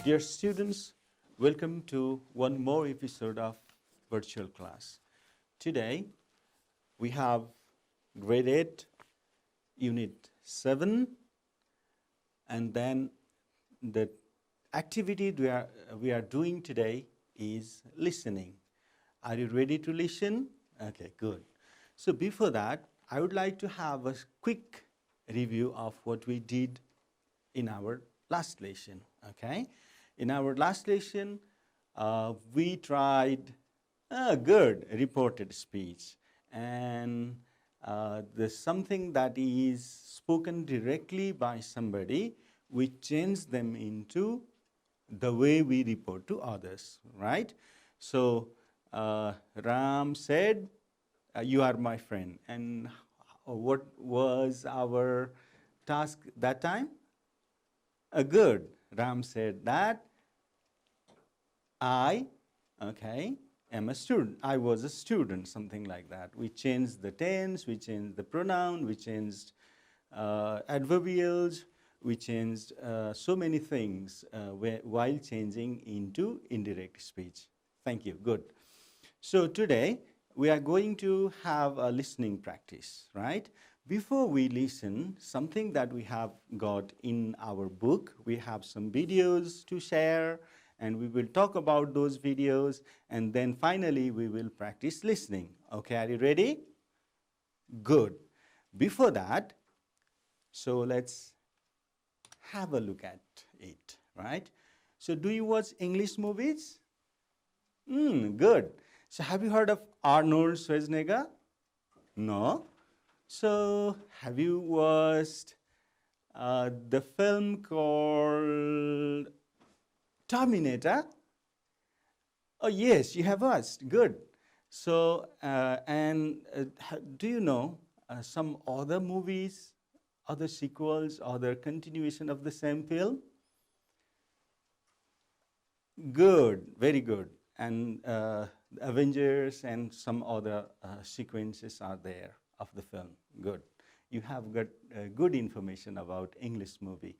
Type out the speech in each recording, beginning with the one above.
Dear students, welcome to one more episode of virtual class. Today we have grade 8, unit 7, and then the activity we are doing today is listening. Are you ready to listen? Okay, good. So before that, I would like to have a quick review of what we did in our last lesson, okay? In our last lesson, we tried good reported speech, and there's something that is spoken directly by somebody, we change them into the way we report to others, right? So Ram said, you are my friend. And what was our task that time? Good. Ram said that I am a student. I was a student, something like that. We changed the tense, we changed the pronoun, we changed adverbials, we changed so many things while changing into indirect speech. Thank you. Good. So today we are going to have a listening practice, right? Before we listen, something that we have got in our book, we have some videos to share, and we will talk about those videos, and then finally we will practice listening. Okay, are you ready? Good. Before that, so let's have a look at it, right? So do you watch English movies? Good. So have you heard of Arnold Schwarzenegger? No? So have you watched the film called Terminator? Oh yes, you have watched. Good. So do you know some other movies, other sequels, other continuation of the same film? Good, very good. And Avengers and some other sequences are there of the film. Good. You have got good information about English movie.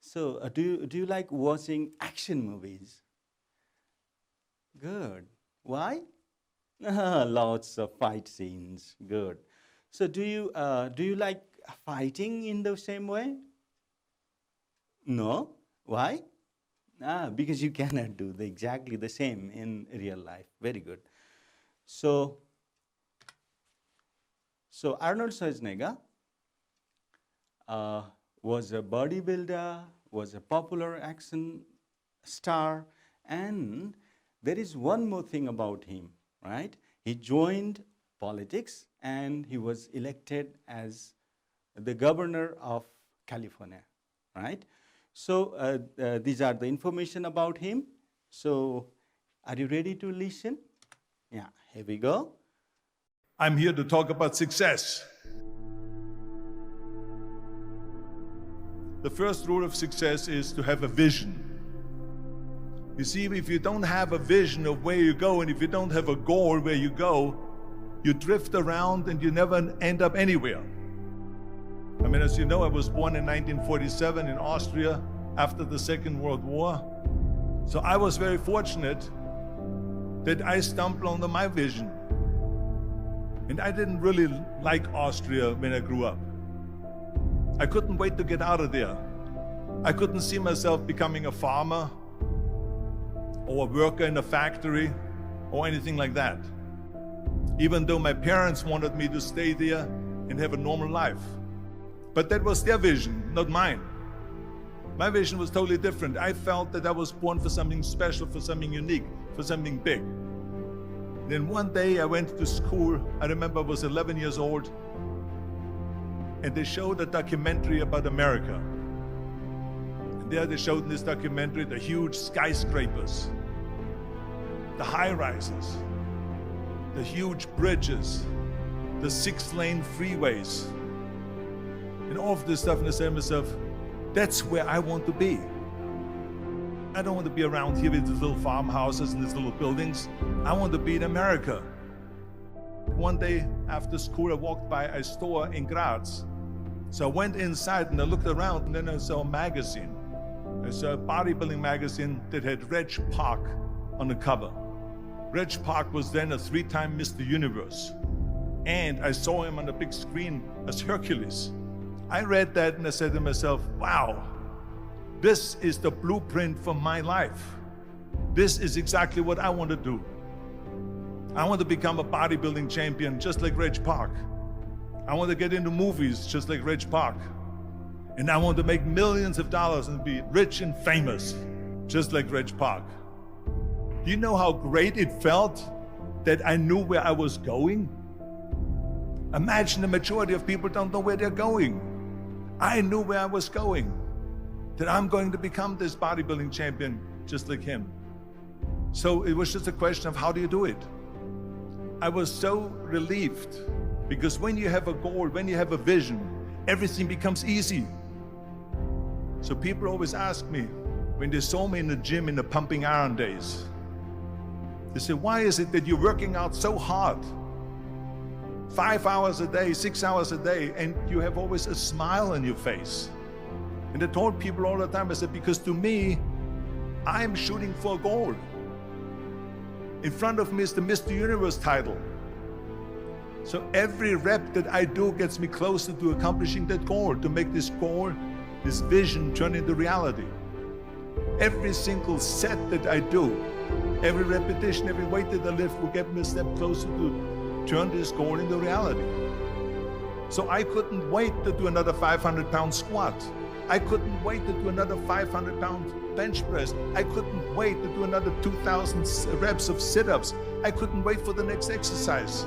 So do you like watching action movies? Good. Why? Lots of fight scenes. Good. So do you like fighting in the same way? No. Why? Because you cannot do exactly the same in real life. Very good. So Arnold Schwarzenegger was a bodybuilder, was a popular action star, and there is one more thing about him, right? He joined politics and he was elected as the governor of California, right? So these are the information about him. So are you ready to listen? Yeah, here we go. I'm here to talk about success. The first rule of success is to have a vision. You see, if you don't have a vision of where you go, and if you don't have a goal where you go, you drift around and you never end up anywhere. I mean, as you know, I was born in 1947 in Austria after the Second World War. So I was very fortunate that I stumbled onto my vision. And I didn't really like Austria when I grew up. I couldn't wait to get out of there. I couldn't see myself becoming a farmer or a worker in a factory or anything like that, even though my parents wanted me to stay there and have a normal life. But that was their vision, not mine. My vision was totally different. I felt that I was born for something special, for something unique, for something big. Then one day I went to school. I remember I was 11 years old, and they showed a documentary about America. And there they showed in this documentary the huge skyscrapers, the high-rises, the huge bridges, the 6-lane freeways, and all of this stuff. And I said to myself, that's where I want to be. I don't want to be around here with these little farmhouses and these little buildings. I want to be in America. One day after school, I walked by a store in Graz. So I went inside and I looked around, and then I saw a magazine. I saw a bodybuilding magazine that had Reg Park on the cover. Reg Park was then a 3-time Mr. Universe. And I saw him on the big screen as Hercules. I read that and I said to myself, wow, this is the blueprint for my life. This is exactly what I want to do. I want to become a bodybuilding champion just like Reg Park. I want to get into movies just like Reg Park. And I want to make millions of dollars and be rich and famous just like Reg Park. Do you know how great it felt that I knew where I was going? Imagine the majority of people don't know where they're going. I knew where I was going, that I'm going to become this bodybuilding champion just like him. So it was just a question of how do you do it? I was so relieved because when you have a goal, when you have a vision, everything becomes easy. So people always ask me, when they saw me in the gym in the pumping iron days, they say, why is it that you're working out so hard? 5 hours a day, 6 hours a day, and you have always a smile on your face. And I told people all the time, I said, because to me, I'm shooting for a goal. In front of me is the Mr. Universe title. So every rep that I do gets me closer to accomplishing that goal, to make this goal, this vision turn into reality. Every single set that I do, every repetition, every weight that I lift will get me a step closer to turn this goal into reality. So I couldn't wait to do another 500-pound squat. I couldn't wait to do another 500-pound bench press. I couldn't wait to do another 2,000 reps of sit-ups. I couldn't wait for the next exercise.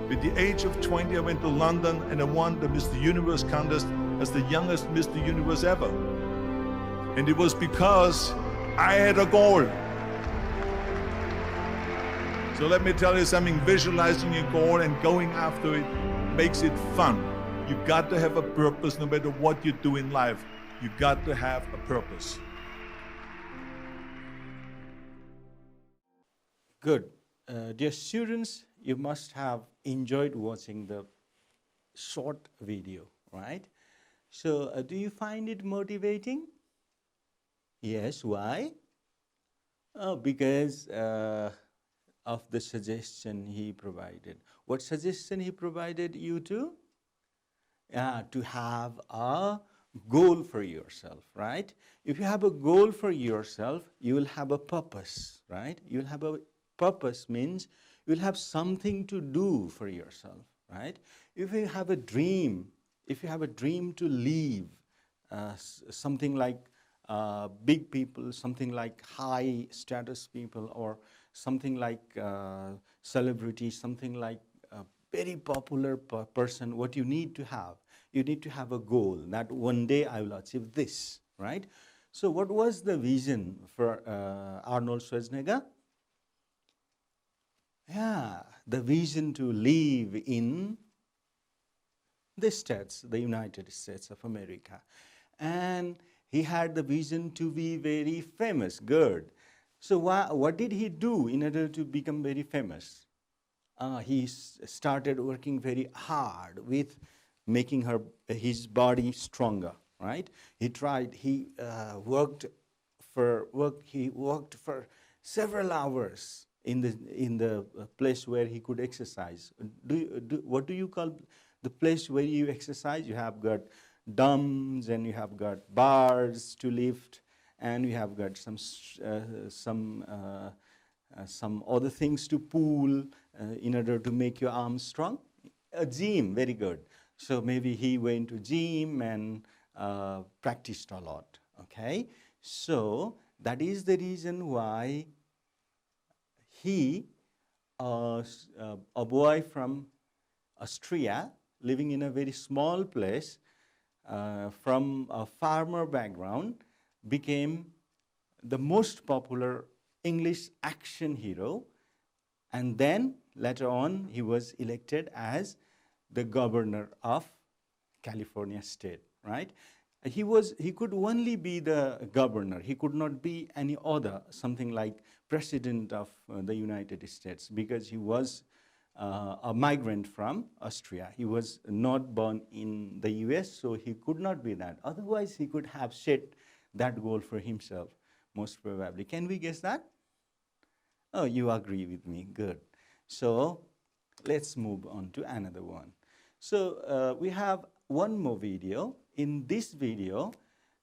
At the age of 20, I went to London and I won the Mr. Universe contest as the youngest Mr. Universe ever. And it was because I had a goal. So let me tell you something, visualizing your goal and going after it makes it fun. You got to have a purpose no matter what you do in life. You got to have a purpose. Good. Dear students, you must have enjoyed watching the short video, right? So do you find it motivating? Yes, why? Oh, because of the suggestion he provided. What suggestion he provided you to? To have a goal for yourself, right? If you have a goal for yourself, you will have a purpose, right? You will have a purpose means you will have something to do for yourself, right? If you have a dream, to leave, something like big people, something like high status people, or something like celebrity, something like a very popular person, what you need to have a goal that one day I will achieve this, right? So what was the vision for Arnold Schwarzenegger? Yeah, the vision to live in the States, the United States of America. And he had the vision to be very famous, good. So what did he do in order to become very famous? He started working very hard with making his body stronger, right? He worked for several hours in the place where he could exercise. What do you call the place where you exercise? You have got dumbbells and you have got bars to lift, and you have got some other things to pull in order to make your arms strong. A gym, very good. So maybe he went to gym and practiced a lot. Okay, so that is the reason why he, a boy from Austria, living in a very small place, from a farmer background, became the most popular English action hero, and then later on he was elected as the governor of California state, right? He could only be the governor. He could not be any other, something like president of the United States, because he was a migrant from Austria. He was not born in the US, so he could not be that. Otherwise, he could have set that goal for himself, most probably. Can we guess that? Oh, you agree with me. Good. So let's move on to another one. So we have one more video. In this video,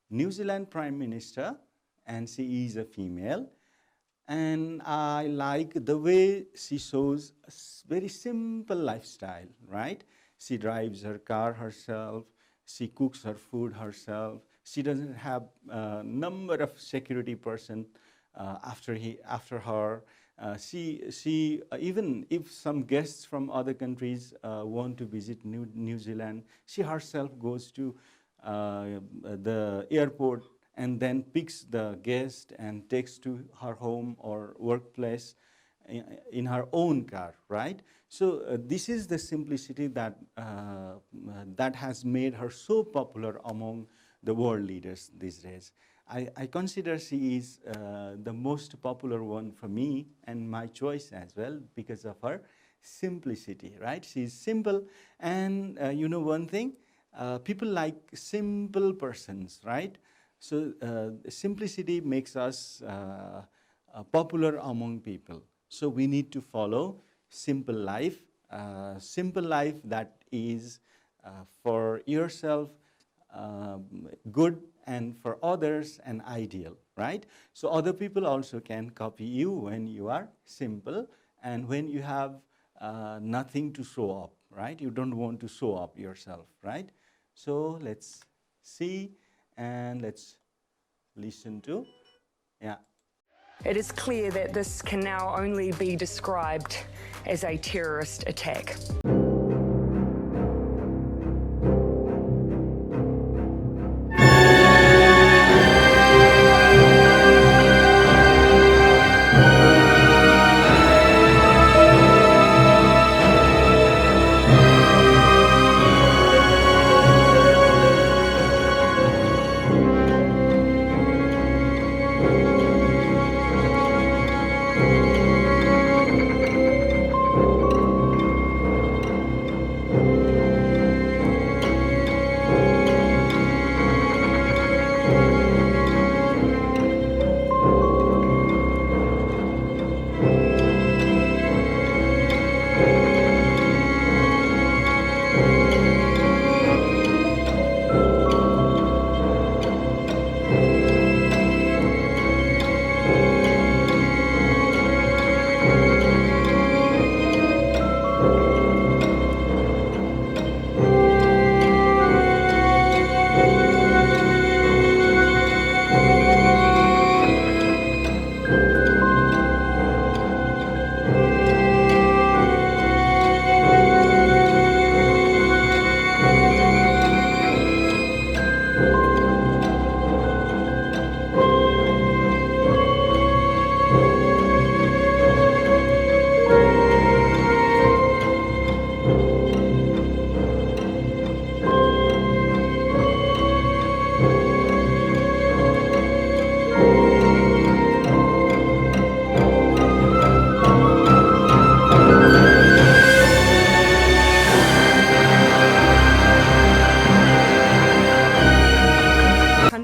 New Zealand Prime Minister, and she is a female, and I like the way she shows a very simple lifestyle, right? She drives her car herself, she cooks her food herself, she doesn't have a number of security person after her. She even if some guests from other countries want to visit New Zealand, she herself goes to the airport and then picks the guest and takes to her home or workplace in her own car, right? So this is the simplicity that that has made her so popular among the world leaders these days. I consider she is the most popular one for me and my choice as well because of her simplicity, right? She's simple, and you know one thing, people like simple persons, right? So simplicity makes us popular among people. So we need to follow simple life that is for yourself good and for others an ideal, right? So other people also can copy you when you are simple and when you have nothing to show up, right? You don't want to show up yourself, right? So let's see and let's listen to, yeah. It is clear that this can now only be described as a terrorist attack.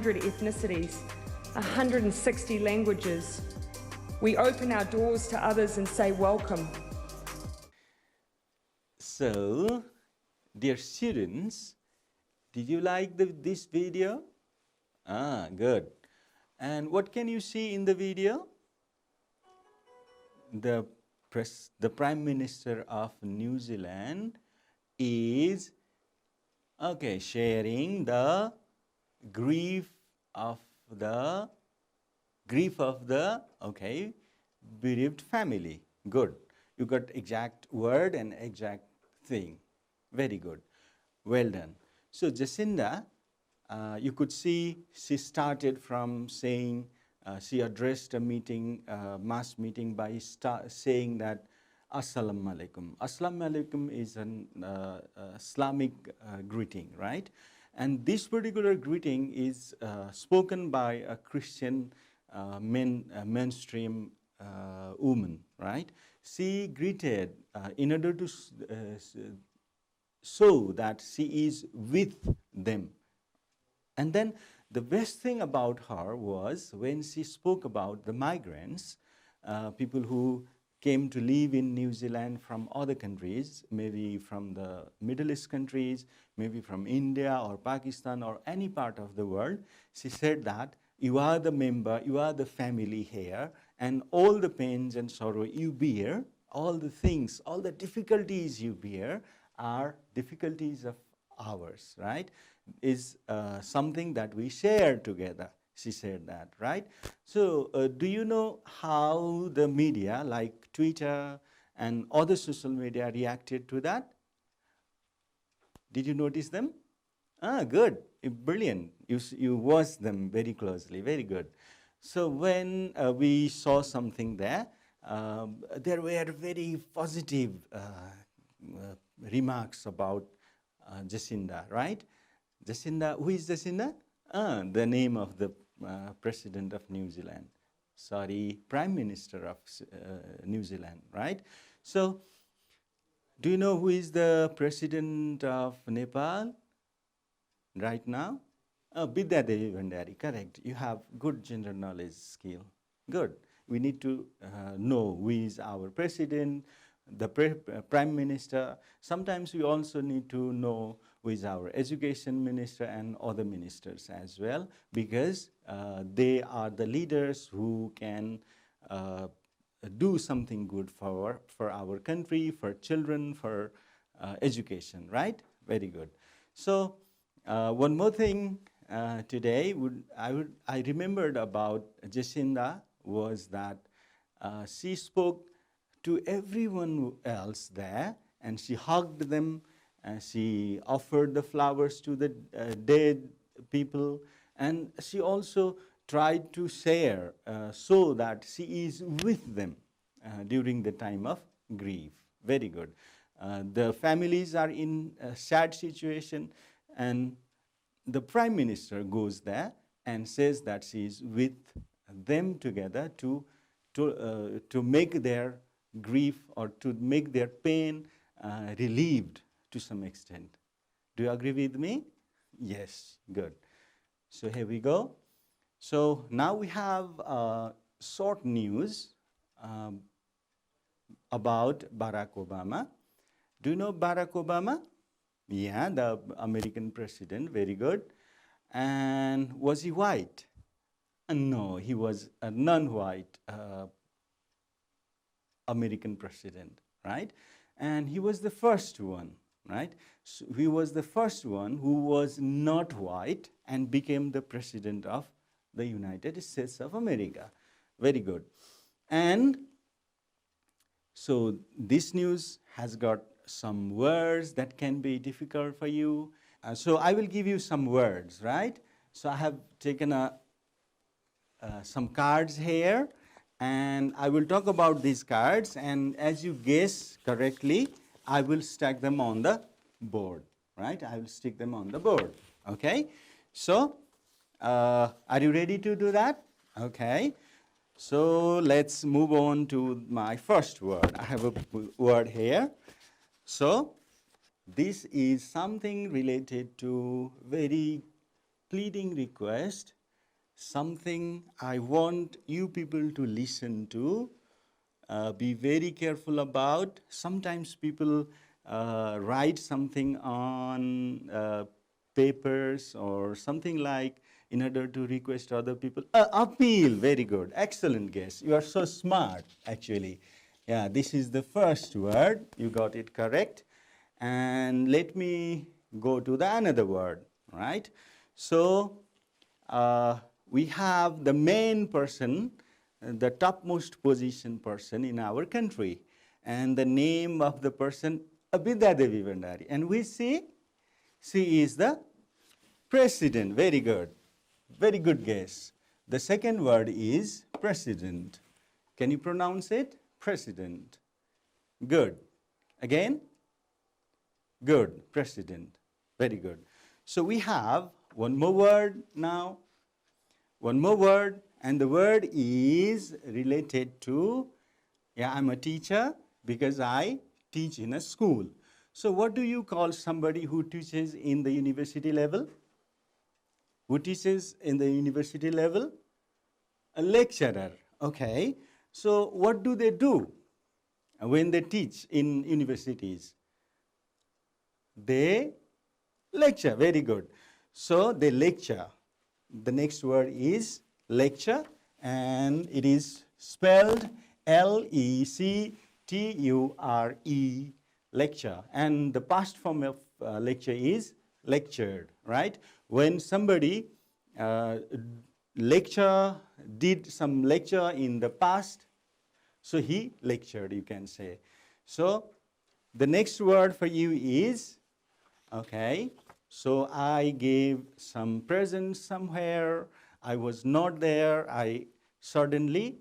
Ethnicities, 160 languages. We open our doors to others and say welcome. So, dear students, did you like this video? Ah, good. And what can you see in the video? The Prime Minister of New Zealand is, okay, sharing the grief of the okay, bereaved family. Good. You got exact word and exact thing. Very good. Well done. So Jacinda, you could see she started from saying, she addressed a meeting, mass meeting by saying that Assalamu alaikum. Assalamu alaikum is an Islamic greeting, right? And this particular greeting is spoken by a Christian mainstream woman, right? She greeted in order to show that she is with them. And then The best thing about her was when she spoke about the migrants, people who came to live in New Zealand from other countries, maybe from the Middle East countries, maybe from India or Pakistan or any part of the world. She said that you are the member, you are the family here, and all the pains and sorrow you bear, all the things, all the difficulties you bear are difficulties of ours, right? Is something that we share together. She said that, right? So do you know how the media like Twitter and other social media reacted to that? Did you notice them? Ah, good, brilliant. You watched them very closely, very good. So when we saw something there were very positive remarks about Jacinda, right? Jacinda, who is Jacinda? The name of the President of New Zealand. Sorry, Prime Minister of New Zealand, right? So, do you know who is the President of Nepal right now? Bidya Devi Bhandari, correct. You have good general knowledge skill. Good. We need to know who is our President, the Prime Minister. Sometimes we also need to know who is our Education Minister and other ministers as well, because they are the leaders who can do something good for our country, for children, for education, right? Very good. So one more thing today, I remembered about Jacinda was that she spoke to everyone else there, and she hugged them, and she offered the flowers to the dead people, and she also tried to share so that she is with them during the time of grief. Very good. The families are in a sad situation, and the Prime Minister goes there and says that she is with them together to make their grief or to make their pain relieved to some extent. Do you agree with me? Yes, good. So here we go. So now we have short news about Barack Obama. Do you know Barack Obama? Yeah, the American president, very good. And was he white? No, he was a non-white American president, right? And he was the first one, right? So he was the first one who was not white and became the president of the United States of America. Very good. And so this news has got some words that can be difficult for you. So I will give you some words, right? So I have taken some cards here, and I will talk about these cards, and as you guess correctly, I will stack them on the board, right? I will stick them on the board, okay? So, are you ready to do that? Okay. So, let's move on to my first word. I have a word here. So, this is something related to very pleading request, something I want you people to listen to, be very careful about. Sometimes people write something on papers or something like in order to request other people. Appeal, very good, excellent guess. You are so smart, actually. Yeah, this is the first word, you got it correct. And let me go to the another word, right? So, we have the main person, the topmost position person in our country. And the name of the person, Bidya Devi Bhandari. And we see, she is the president. Very good. Very good guess. The second word is president. Can you pronounce it? President. Good. Again? Good. President. Very good. So we have one more word now. One more word, and the word is related to, yeah, I'm a teacher because I teach in a school. So what do you call somebody who teaches in the university level? Who teaches in the university level? A lecturer. Okay. So what do they do when they teach in universities? They lecture. Very good. So they lecture. The next word is lecture, and it is spelled Lecture, lecture. And the past form of lecture is lectured, right? When somebody did some lecture in the past, so he lectured, you can say. So the next word for you is, okay, so I gave some presents somewhere, I was not there, I suddenly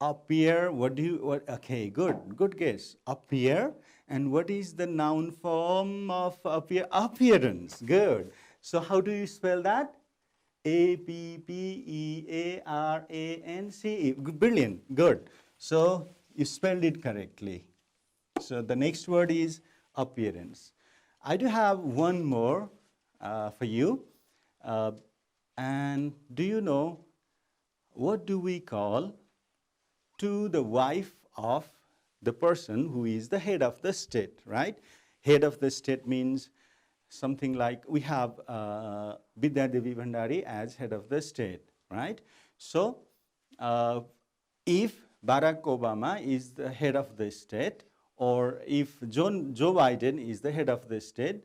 appear. Okay, good guess. Appear. And what is the noun form of appear? Appearance. Good. So how do you spell that? Appearance. Brilliant. Good. So you spelled it correctly. So the next word is appearance. I do have one more for you. And do you know what do we call to the wife of the person who is the head of the state, right? Head of the state means something like we have Bidya Devi Bhandari as head of the state, right? So if Barack Obama is the head of the state, or if Joe Biden is the head of the state,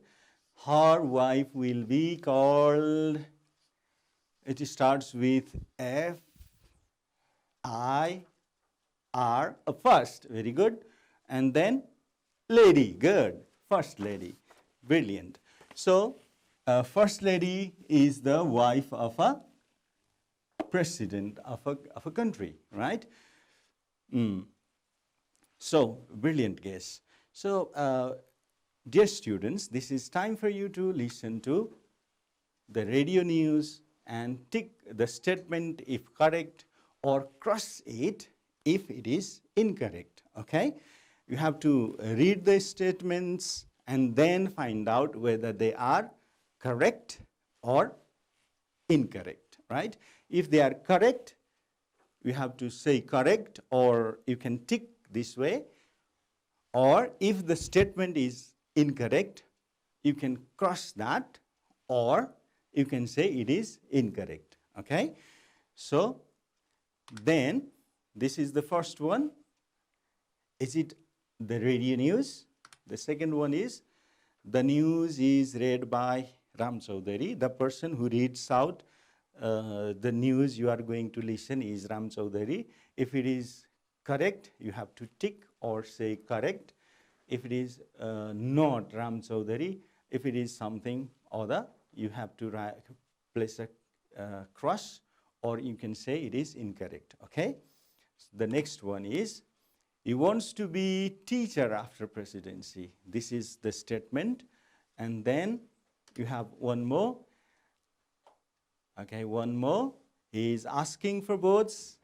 her wife will be called, it starts with F-I-R, first, very good, and then lady, good, first lady, brilliant. So, first lady is the wife of a president of a country, right? So, brilliant guess. So, dear students, this is time for you to listen to the radio news and tick the statement if correct or cross it if it is incorrect, okay? You have to read the statements and then find out whether they are correct or incorrect, right? If they are correct, you have to say correct, or you can tick this way, or if the statement is incorrect, you can cross that, or you can say it is incorrect, okay? So, then, this is the first one. Is it the radio news? The second one is, the news is read by Ram Chaudhary. The person who reads out the news you are going to listen is Ram Chaudhary. If it is correct, you have to tick or say correct. If it is not Ram Chaudhary, if it is something other, you have to place a cross, or you can say it is incorrect, okay? So the next one is, he wants to be teacher after presidency. This is the statement. And then you have one more. Okay, one more. He is asking for votes.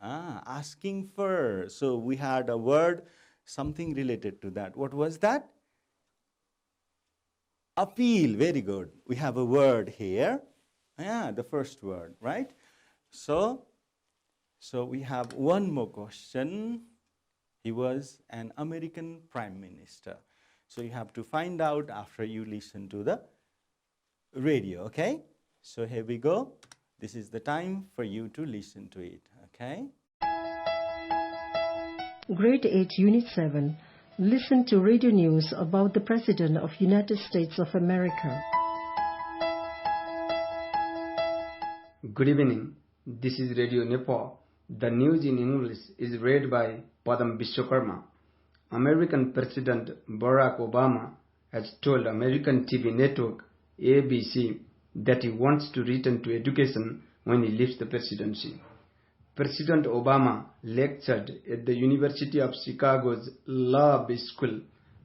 Asking for. So we had a word, something related to that. What was that? Appeal. Very good. We have a word here. The first word, right? So we have one more question. He was an American Prime Minister. So you have to find out after you listen to the radio, okay? So here we go. This is the time for you to listen to it, okay? Grade 8, Unit 7. Listen to radio news about the President of United States of America. Good evening. This is Radio Nepal. The news in English is read by Padam Vishwakarma. American President Barack Obama has told American TV network ABC that he wants to return to education when he leaves the presidency. President Obama lectured at the University of Chicago's Law School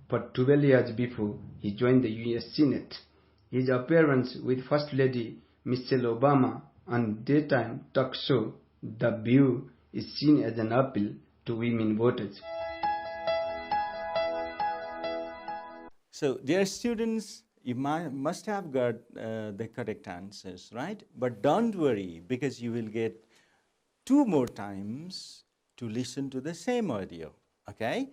for 12 years before he joined the U.S. Senate. His appearance with First Lady Michelle Obama on daytime talk show The View is seen as an appeal to women voters. So, dear students, You must have got the correct answers, right? But don't worry, because you will get 2 more times to listen to the same audio, okay?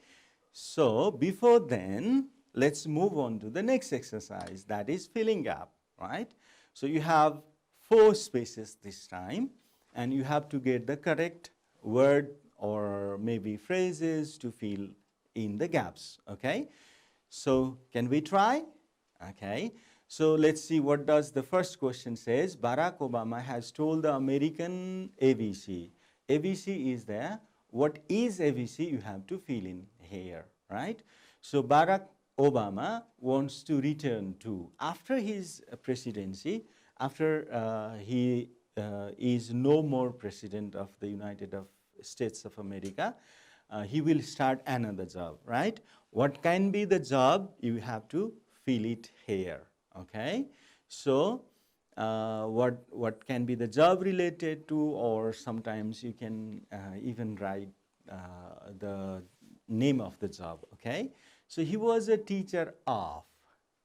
So before then, let's move on to the next exercise, that is filling gap, right? So you have 4 spaces this time, and you have to get the correct word or maybe phrases to fill in the gaps, okay? So can we try? Okay. So let's see what does the first question says. Barack Obama has told the American ABC. ABC is there. What is ABC? You have to fill in here, right? So Barack Obama wants to return to, after his presidency, after he is no more president of the United States of America, he will start another job, right? What can be the job? You have to fill it here, okay? So what can be the job related to, or sometimes you can even write the name of the job, okay? So he was a teacher of,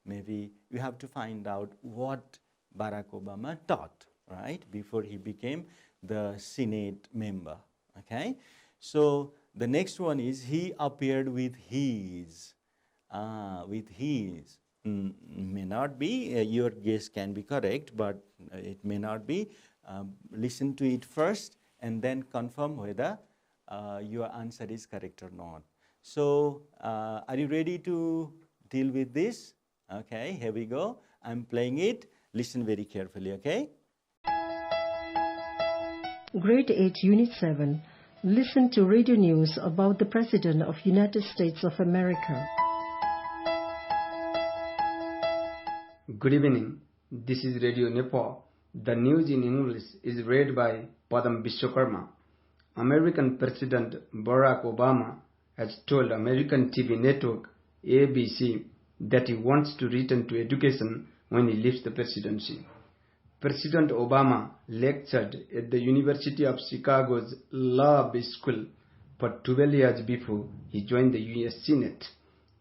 maybe you have to find out what Barack Obama taught, right, before he became the Senate member, okay? So the next one is he appeared with his. May not be, your guess can be correct, but it may not be. Listen to it first and then confirm whether your answer is correct or not. So are you ready to deal with this? Okay, here we go. I'm playing it. Listen very carefully, okay? Grade 8, Unit 7. Listen to radio news about the President of United States of America. Good evening. This is Radio Nepal. The news in English is read by Padam Vishwakarma. American President Barack Obama has told American TV network ABC that he wants to return to education when he leaves the presidency. President Obama lectured at the University of Chicago's Law School for 12 years before he joined the U.S. Senate.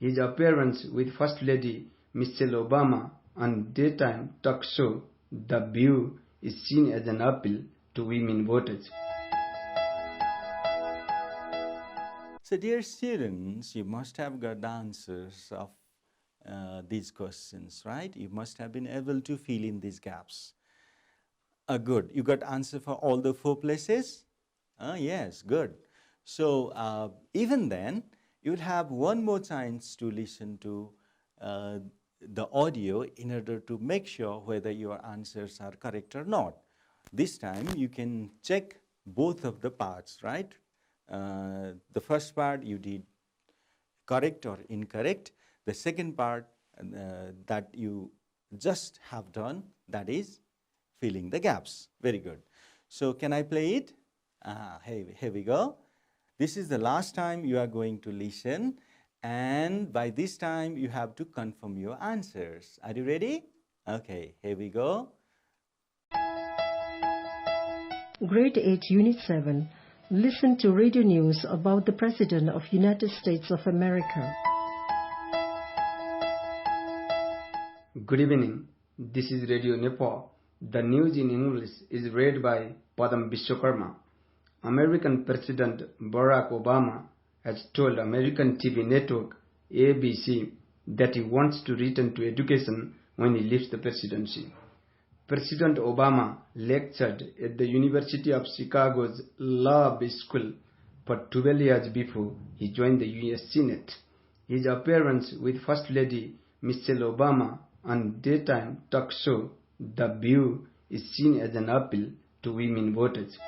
His appearance with First Lady Michelle Obama on daytime talk show The View is seen as an appeal to women voters. So dear students, you must have got the answers of these questions, right? You must have been able to fill in these gaps. Good. You got answer for all the 4 places? Yes, good. So even then, you will have one more chance to listen to the audio in order to make sure whether your answers are correct or not. This time, you can check both of the parts, right? The first part you did correct or incorrect. The second part that you just have done, that is filling the gaps. Very good. So can I play it? Here we go. This is the last time you are going to listen, and by this time you have to confirm your answers. Are you ready? Okay, here we go. Grade 8, Unit 7. Listen to radio news about the President of United States of America. Good evening. This is Radio Nepal. The news in English is read by Padam Vishwakarma. American President Barack Obama has told American TV network ABC that he wants to return to education when he leaves the presidency. President Obama lectured at the University of Chicago's Law School for 12 years before he joined the U.S. Senate. His appearance with First Lady Michelle Obama on daytime talk show The View is seen as an appeal to women voters.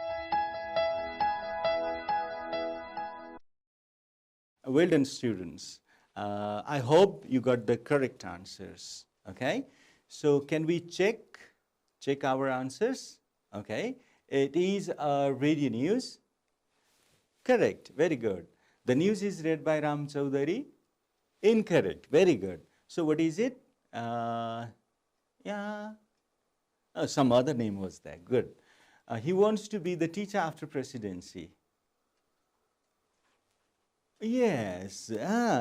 Well done, students. I hope you got the correct answers. Okay, so can we check our answers? Okay, it is radio news. Correct. Very good. The news is read by Ram Chaudhary. Incorrect. Very good. So what is it? Some other name was there. Good. He wants to be the teacher after presidency. Yes,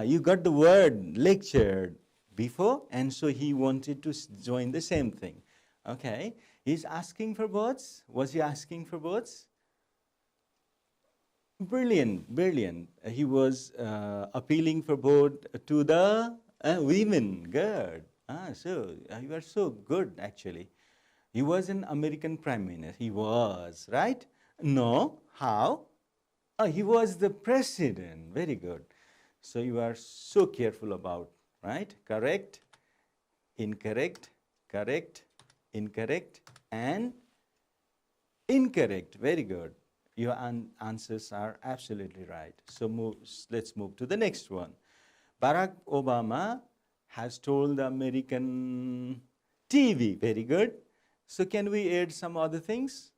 you got the word lectured. before, and so he wanted to join the same thing. Okay, he's asking for votes. Was he asking for votes? Brilliant, brilliant. He was appealing for vote to the women. Good. So you are so good, actually. He was an American prime minister. He was, right? No. How? He was the president. Very good. So you are so careful about, right? Correct, incorrect, correct, incorrect, and incorrect. Very good. Your answers are absolutely right. So let's move to the next one. Barack Obama has told the American TV. Very good. So can we add some other things?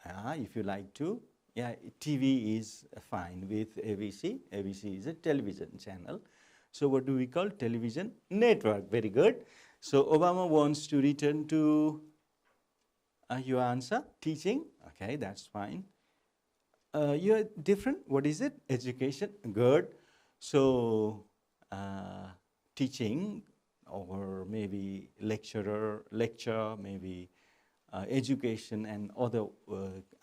If you like to. Yeah, TV is fine with ABC. ABC is a television channel. So what do we call television network? Very good. So Obama wants to return to your answer, teaching. Okay, that's fine. You're different. What is it? Education. Good. So teaching, or maybe lecture, maybe education, and other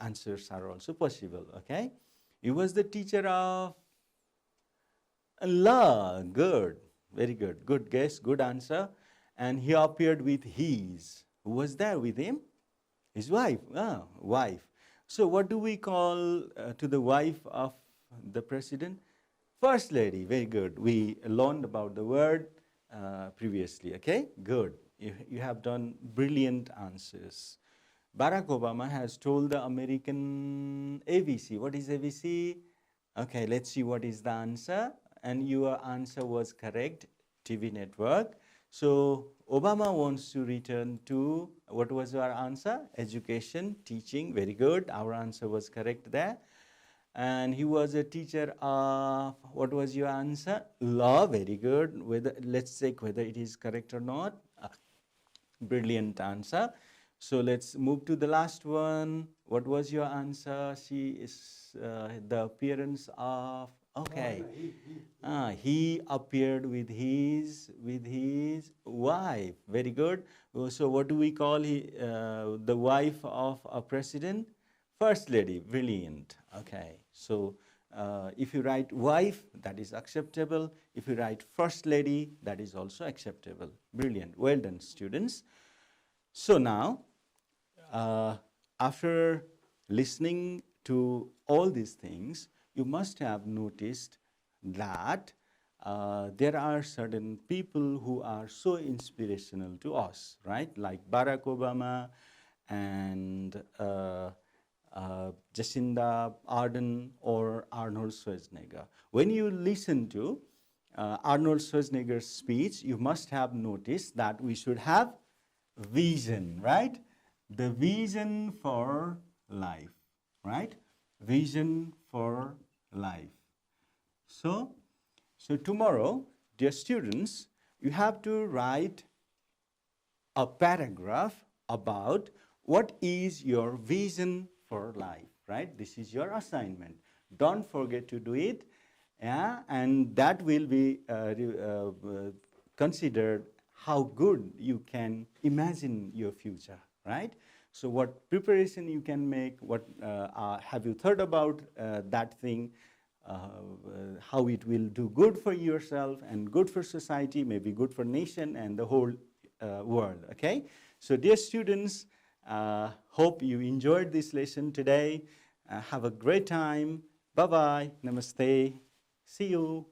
answers are also possible. Okay. He was the teacher of law. Good. Very good. Good guess. Good answer. And he appeared with his. Who was there with him? His wife. Wife. So what do we call to the wife of the president? First lady. Very good. We learned about the word previously. Okay, good. You have done brilliant answers. Barack Obama has told the American ABC. What is ABC? Okay, let's see what is the answer. And your answer was correct, TV network. So Obama wants to return to, what was our answer? Education, teaching. Very good. Our answer was correct there. And he was a teacher of, what was your answer? Law. Very good. Let's check whether it is correct or not. Brilliant answer. So let's move to the last one. What was your answer? She is the appearance of, okay. He appeared with his wife. Very good. So what do we call the wife of a president? First lady. Brilliant. Okay. So if you write wife, that is acceptable. If you write first lady, that is also acceptable. Brilliant. Well done, students. So now, after listening to all these things, you must have noticed that there are certain people who are so inspirational to us, right? Like Barack Obama and Jacinda Ardern or Arnold Schwarzenegger. When you listen to Arnold Schwarzenegger's speech, you must have noticed that we should have vision, right? The vision for life, right? Vision for life. So tomorrow, dear students, you have to write a paragraph about what is your vision for life, right? This is your assignment. Don't forget to do it, and that will be considered how good you can imagine your future, right? So what preparation you can make, what have you thought about that thing, how it will do good for yourself and good for society, maybe good for nation and the whole world, okay? So dear students, hope you enjoyed this lesson today. Have a great time. Bye-bye. Namaste. See you.